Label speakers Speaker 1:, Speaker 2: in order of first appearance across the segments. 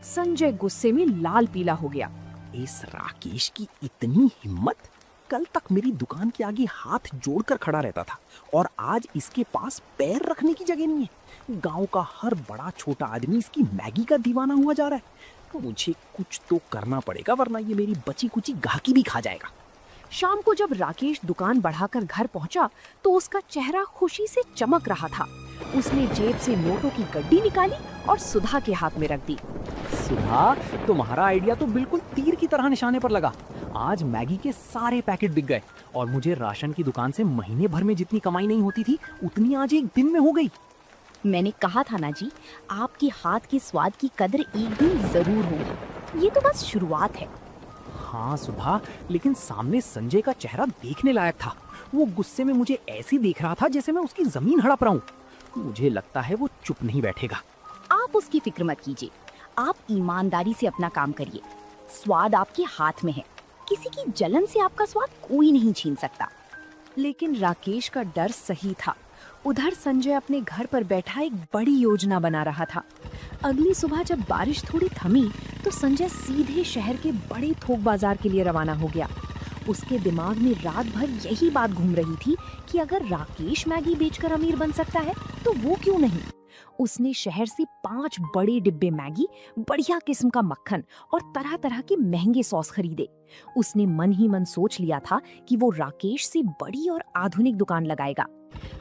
Speaker 1: संजय गुस्से में लाल पीला हो गया।
Speaker 2: इस राकेश की इतनी हिम्मत! कल तक मेरी दुकान के आगे हाथ जोड़कर खड़ा रहता था और आज इसके पास पैर रखने की जगह नहीं है। गांव का हर बड़ा छोटा आदमी इसकी मैगी का दीवाना हुआ जा रहा है। मुझे कुछ तो करना पड़ेगा वरना ये मेरी बची कुची गाहकी भी खा जाएगा।
Speaker 1: शाम को जब राकेश दुकान बढ़ाकर घर पहुंचा तो उसका चेहरा खुशी से चमक रहा था। उसने जेब से नोटों की गड्डी निकाली और सुधा के हाथ में रख दी।
Speaker 2: सुधा, तुम्हारा आइडिया तो बिल्कुल तीर की तरह निशाने पर लगा। आज मैगी के सारे पैकेट बिक गए और मुझे राशन की दुकान से महीने भर में जितनी कमाई नहीं होती थी उतनी आज एक दिन में हो गई।
Speaker 3: मैंने कहा था ना जी, आपके हाथ के स्वाद की कदर एक दिन जरूर होगी। ये तो बस शुरुआत है।
Speaker 2: हाँ सुधा, लेकिन सामने संजय का चेहरा देखने लायक था। वो गुस्से में मुझे ऐसे देख रहा था जैसे मैं उसकी जमीन हड़प रहा हूँ। मुझे लगता है वो चुप नहीं बैठेगा।
Speaker 3: आप उसकी फिक्र मत कीजिए, आप ईमानदारी से अपना काम करिए। स्वाद आपके हाथ में है, किसी की जलन से आपका स्वाद कोई नहीं छीन सकता।
Speaker 1: लेकिन राकेश का डर सही था। उधर संजय अपने घर पर बैठा एक बड़ी योजना बना रहा था। अगली सुबह जब बारिश थोड़ी थमी तो संजय सीधे शहर के बड़े थोक बाजार के लिए रवाना हो गया। उसके दिमाग में रात भर यही बात घूम रही थी कि अगर राकेश मैगी बेचकर अमीर बन सकता है तो वो क्यों नहीं। उसने शहर से 5 बड़े डिब्बे मैगी, बढ़िया किस्म का मक्खन और तरह तरह के महंगे सॉस खरीदे। उसने मन ही मन सोच लिया था कि वो राकेश से बड़ी और आधुनिक दुकान लगाएगा।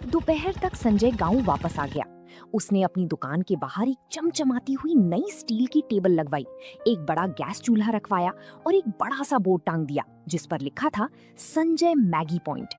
Speaker 1: दोपहर तक संजय गांव वापस आ गया। उसने अपनी दुकान के बाहर एक चमचमाती हुई नई स्टील की टेबल लगवाई, एक बड़ा गैस चूल्हा रखवाया और एक बड़ा सा बोर्ड टांग दिया जिस पर लिखा था संजय मैगी पॉइंट।